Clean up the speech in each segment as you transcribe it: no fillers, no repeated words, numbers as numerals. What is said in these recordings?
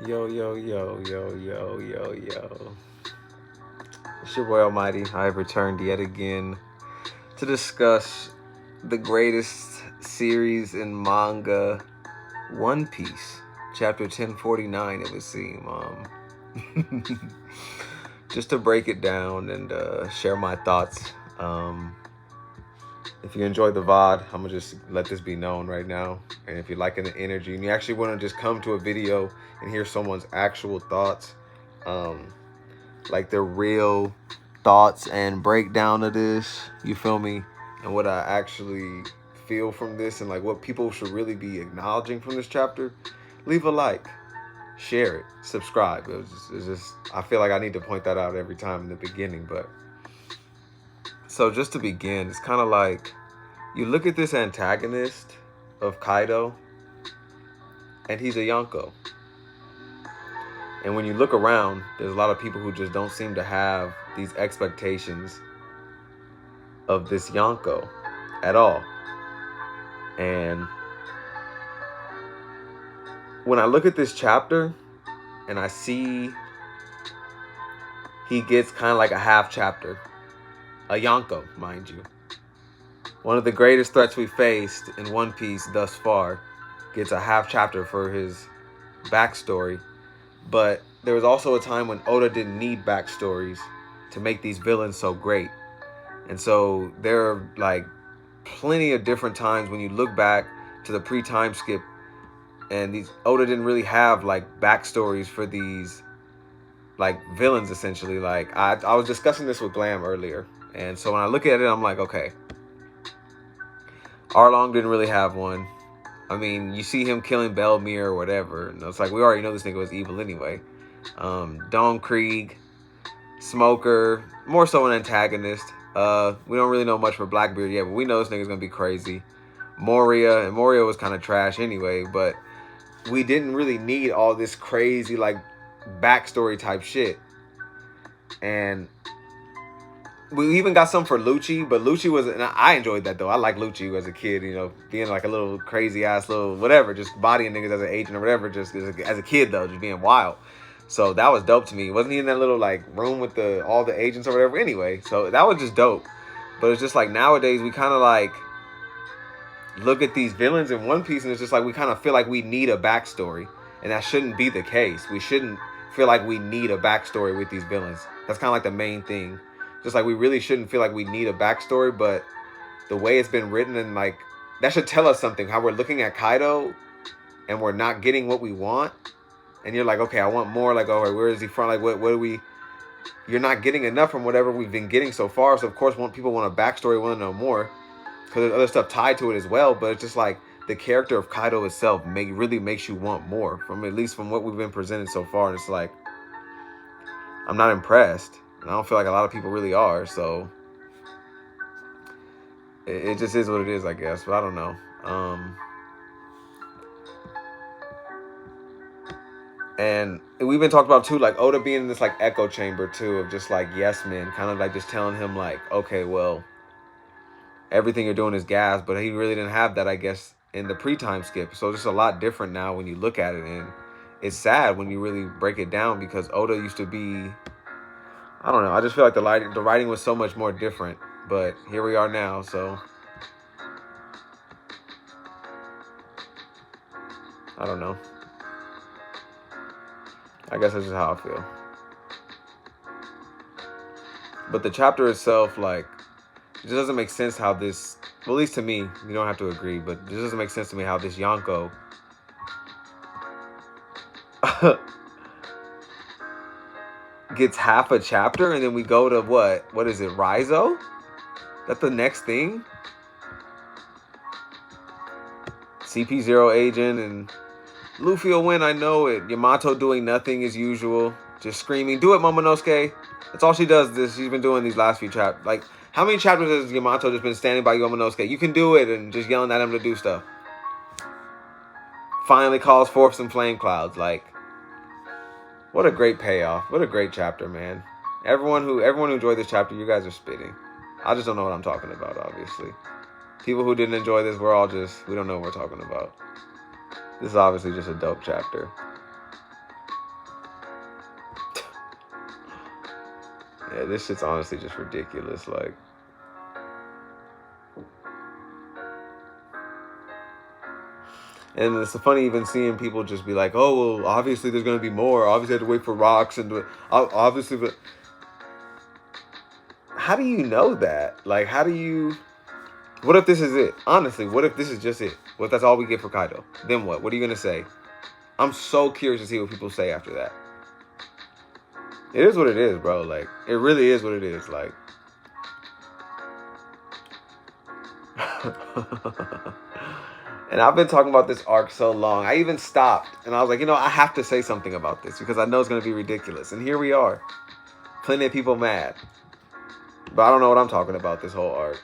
Yo, yo, yo, yo, yo, yo, yo. It's your boy Almighty. I have returned yet again to discuss the greatest series in manga, One Piece. Chapter 1049, it would seem. Just to break it down and share my thoughts. If you enjoy the VOD, I'm going to just let this be known right now. And if you're liking the energy and you actually want to just come to a video and hear someone's actual thoughts, like their real thoughts and breakdown of this, you feel me? And what I actually feel from this and like what people should really be acknowledging from this chapter, leave a like, share it, subscribe. It's just I feel like I need to point that out every time in the beginning. But so just to begin, it's kind of like you look at this antagonist of Kaido and he's a Yonko. And when you look around, there's a lot of people who just don't seem to have these expectations of this Yonko at all. And when I look at this chapter and I see he gets kind of like a half chapter, a Yonko, mind you. One of the greatest threats we faced in One Piece thus far gets a half chapter for his backstory. But there was also a time when Oda didn't need backstories to make these villains so great. And so there are like plenty of different times when you look back to the pre-time skip and these Oda didn't really have like backstories for these like villains essentially. Like I was discussing this with Glam earlier. And so when I look at it, I'm like, okay, Arlong didn't really have one. I mean, you see him killing Belmere or whatever. And it's like, we already know this nigga was evil anyway. Don Krieg, Smoker, more so an antagonist. We don't really know much for Blackbeard yet, but we know this nigga's gonna be crazy. Moria was kind of trash anyway, but we didn't really need all this crazy, like, backstory type shit. And we even got some for Lucci, but Lucci was, and I enjoyed that though. I like Lucci as a kid, you know, being like a little crazy ass little whatever, just bodying niggas as an agent or whatever, just as a kid though, just being wild. So that was dope to me. Wasn't he in that little like room with all the agents or whatever? Anyway, so that was just dope. But it's just like nowadays we kind of like look at these villains in One Piece and it's just like we kind of feel like we need a backstory, and that shouldn't be the case. We shouldn't feel like we need a backstory with these villains. That's kind of like the main thing. Just like we really shouldn't feel like we need a backstory, but the way it's been written and like that should tell us something. How we're looking at Kaido and we're not getting what we want, and you're like, okay, I want more. Like, oh, where is he from? Like, what do we? You're not getting enough from whatever we've been getting so far. So of course, people want a backstory, want to know more, because there's other stuff tied to it as well. But it's just like the character of Kaido itself really makes you want more from at least from what we've been presented so far. And it's like I'm not impressed. And I don't feel like a lot of people really are, so it just is what it is, I guess. But I don't know. And we've been talking about too, like Oda being in this like echo chamber too of just like yes men, kind of like just telling him like, okay, well, everything you're doing is gas, but he really didn't have that, I guess, in the pre-time skip. So it's just a lot different now when you look at it, and it's sad when you really break it down because Oda used to be. I don't know. I just feel like the writing was so much more different. But here we are now, so I don't know. I guess that's just how I feel. But the chapter itself, like, it just doesn't make sense how this, well, at least to me, you don't have to agree, but it just doesn't make sense to me how this Yonko gets half a chapter, and then we go to what is it, Raizo? That's the next thing? CP0 agent, and Luffy will win, I know it. Yamato doing nothing as usual, just screaming, do it, Momonosuke. That's all she does. She's been doing these last few chapters. Like, how many chapters has Yamato just been standing by Momonosuke? You can do it, and just yelling at him to do stuff. Finally calls forth some flame clouds. Like, what a great payoff. What a great chapter, man. Everyone who enjoyed this chapter, you guys are spitting. I just don't know what I'm talking about, obviously. People who didn't enjoy this, we don't know what we're talking about. This is obviously just a dope chapter. Yeah, this shit's honestly just ridiculous. Like, and it's funny even seeing people just be like, "Oh, well, obviously there's gonna be more. Obviously, I have to wait for rocks and obviously." But how do you know that? Like, how do you? What if this is it? Honestly, what if this is just it? What if that's all we get for Kaido? Then what? What are you gonna say? I'm so curious to see what people say after that. It is what it is, bro. Like, it really is what it is. Like. And I've been talking about this arc so long. I even stopped and I was like, I have to say something about this because I know it's going to be ridiculous. And here we are. Plenty of people mad. But I don't know what I'm talking about this whole arc.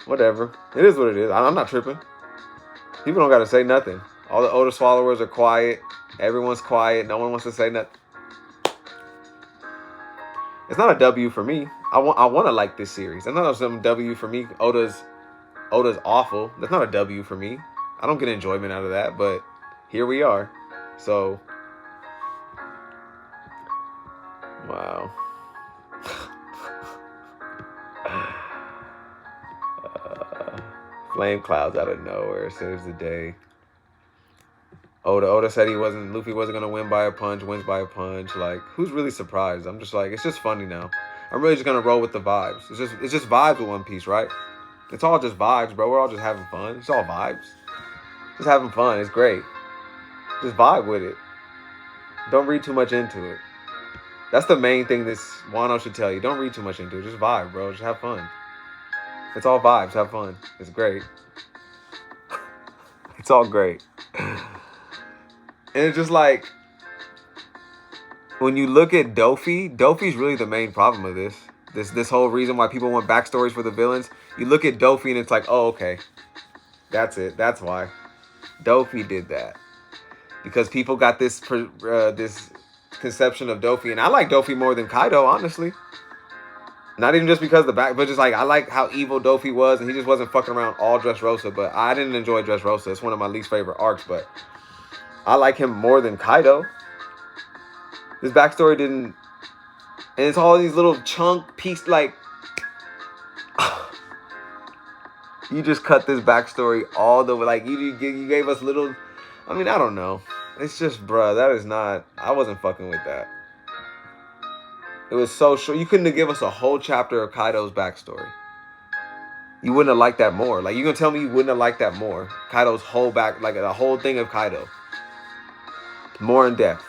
Whatever. It is what it is. I'm not tripping. People don't got to say nothing. All the Otis followers are quiet. Everyone's quiet. No one wants to say nothing. It's not a W for me. I want to like this series. It's not some W for me. Oda's awful. That's not a W for me. I don't get enjoyment out of that, but here we are. So, wow. Flame clouds out of nowhere saves the day. Oda said Luffy wasn't gonna win by a punch, wins by a punch. Like, who's really surprised? I'm just like, it's just funny now. I'm really just gonna roll with the vibes. It's just vibes with One Piece, right? It's all just vibes, bro. We're all just having fun. It's all vibes. Just having fun. It's great. Just vibe with it. Don't read too much into it. That's the main thing this Wano should tell you. Don't read too much into it. Just vibe, bro. Just have fun. It's all vibes. Have fun. It's great. It's all great. And it's just like, when you look at Dofi's really the main problem of this. This whole reason why people want backstories for the villains. You look at Dofi and it's like, oh, okay. That's it. That's why. Dofi did that. Because people got this conception of Dofi. And I like Dofi more than Kaido, honestly. Not even just because of the back, but just like, I like how evil Dofi was. And he just wasn't fucking around all Dressrosa. But I didn't enjoy Dressrosa. It's one of my least favorite arcs. But I like him more than Kaido. This backstory didn't... And it's all these little chunk piece, like... You just cut this backstory all the way. Like, you gave us little... I mean, I don't know. It's just, bruh, that is not... I wasn't fucking with that. It was so short. You couldn't have given us a whole chapter of Kaido's backstory. You wouldn't have liked that more. Like, you gonna tell me you wouldn't have liked that more? Kaido's whole back... Like, the whole thing of Kaido. More in depth.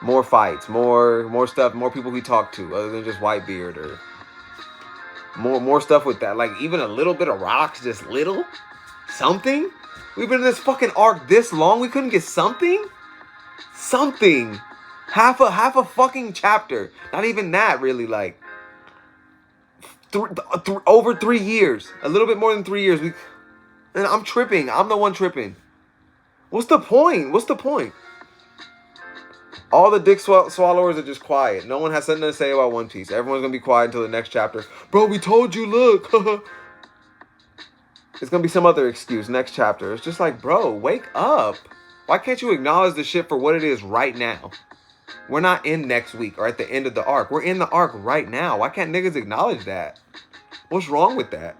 More fights, more stuff, more people he talked to other than just Whitebeard, or more stuff with that. Like, even a little bit of rocks, just little something. We've been in this fucking arc this long, we couldn't get something. Half a fucking chapter. Not even that, really. Like, over 3 years, a little bit more than 3 years. And I'm tripping. I'm the one tripping. What's the point? All the dick swallowers are just quiet. No one has something to say about One Piece. Everyone's going to be quiet until the next chapter. Bro, we told you, look. It's going to be some other excuse next chapter. It's just like, bro, wake up. Why can't you acknowledge the shit for what it is right now? We're not in next week or at the end of the arc. We're in the arc right now. Why can't niggas acknowledge that? What's wrong with that?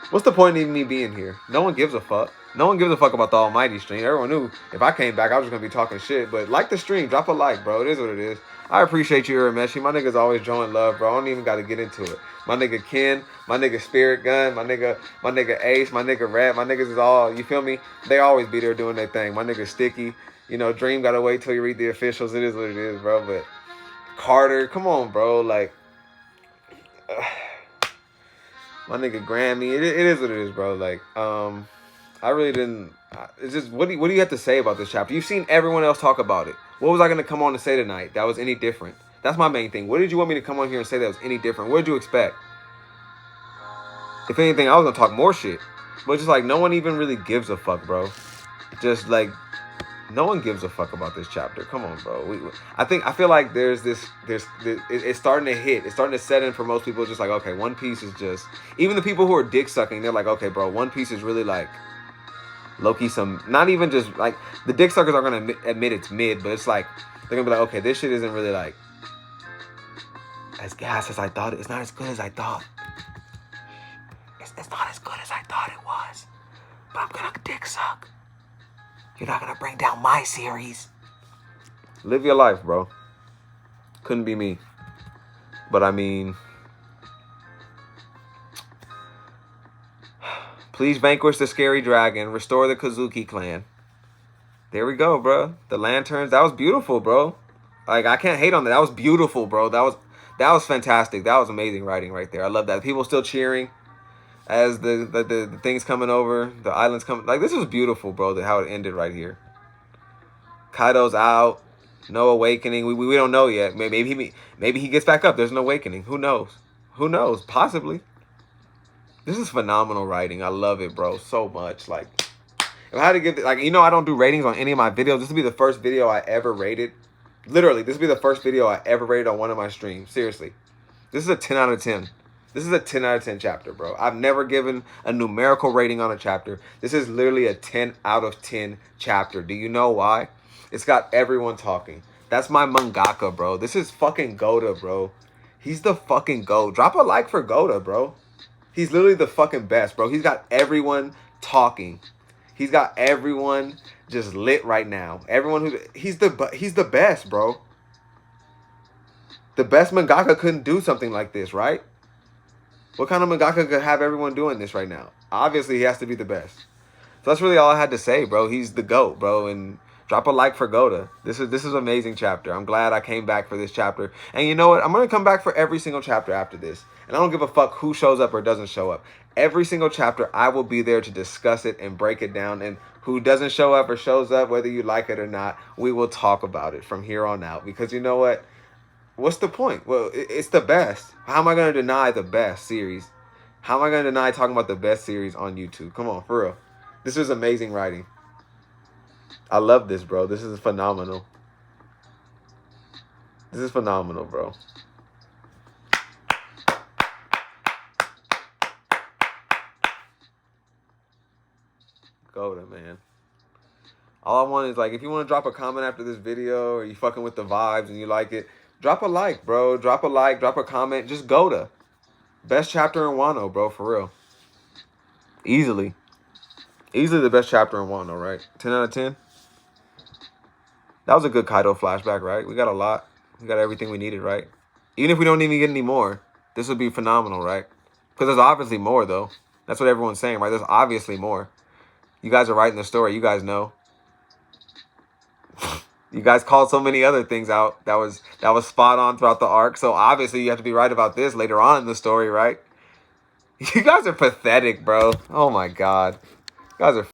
What's the point of me being here? No one gives a fuck. No one gives a fuck about the Almighty stream. Everyone knew if I came back, I was just going to be talking shit. But like the stream. Drop a like, bro. It is what it is. I appreciate you, Urameshi. My niggas always showing love, bro. I don't even got to get into it. My nigga Ken, my nigga Spirit Gun, my nigga Ace, my nigga Rat, my niggas is all, you feel me? They always be there doing their thing. My nigga Sticky. You know, Dream got to wait till you read the officials. It is what it is, bro. But Carter, come on, bro. Like... my nigga Grammy, it is what it is, bro. Like, I really didn't. It's just, what do you have to say about this chapter? You've seen everyone else talk about it. What was I gonna come on to say tonight that was any different? That's my main thing. What did you want me to come on here and say that was any different? What did you expect? If anything, I was gonna talk more shit. But just like, no one even really gives a fuck, bro. Just like, no one gives a fuck about this chapter. Come on, bro. I feel like it's starting to hit. It's starting to set in for most people. Just like, okay, One Piece is just, even the people who are dick sucking, they're like, okay, bro, One Piece is really like, Loki some, not even just like, the dick suckers are gonna admit it's mid, but it's like, they're gonna be like, okay, this shit isn't really like as gas as I thought. It's not as good as I thought. It's not as good as I thought it was. But I'm gonna dick suck. You're not gonna bring down my series. Live your life, bro. Couldn't be me. But I mean, please vanquish the scary dragon. Restore the Kazuki clan. There we go, bro. The lanterns. That was beautiful, bro. Like, I can't hate on that. That was beautiful, bro. That was fantastic. That was amazing writing right there. I love that. People still cheering as the things coming over, the islands coming. Like, this was beautiful, bro. How it ended right here. Kaido's out. No awakening. We don't know yet. Maybe he gets back up. There's an awakening. Who knows? Who knows? Possibly. This is phenomenal writing. I love it, bro, so much. Like, if I had to give it, like, you know, I don't do ratings on any of my videos. This would be the first video I ever rated. Literally, this would be the first video I ever rated on one of my streams. Seriously. This is a 10 out of 10. This is a 10 out of 10 chapter, bro. I've never given a numerical rating on a chapter. This is literally a 10 out of 10 chapter. Do you know why? It's got everyone talking. That's my mangaka, bro. This is fucking Goda, bro. He's the fucking GOAT. Drop a like for Goda, bro. He's literally the fucking best, bro. He's got everyone talking. He's got everyone just lit right now. Everyone he's the best, bro. The best mangaka couldn't do something like this, right? What kind of mangaka could have everyone doing this right now? Obviously, he has to be the best. So that's really all I had to say, bro. He's the GOAT, bro. And drop a like for Goda. This is an amazing chapter. I'm glad I came back for this chapter. And you know what? I'm going to come back for every single chapter after this. And I don't give a fuck who shows up or doesn't show up. Every single chapter, I will be there to discuss it and break it down. And who doesn't show up or shows up, whether you like it or not, we will talk about it from here on out. Because you know what? What's the point? Well, it's the best. How am I going to deny the best series? How am I going to deny talking about the best series on YouTube? Come on, for real. This is amazing writing. I love this, bro. This is phenomenal. This is phenomenal, bro. Goda, man. All I want is, like, if you want to drop a comment after this video or you fucking with the vibes and you like it, drop a like, bro. Drop a like, drop a comment. Just Goda. Best chapter in Wano, bro, for real. Easily. Easily the best chapter in Wano, right? 10 out of 10? That was a good Kaido flashback, right? We got a lot. We got everything we needed, right? Even if we don't even get any more, this would be phenomenal, right? Because there's obviously more, though. That's what everyone's saying, right? There's obviously more. You guys are writing the story. You guys know. You guys called so many other things out that was spot on throughout the arc. So obviously you have to be right about this later on in the story, right? You guys are pathetic, bro. Oh my God. You guys are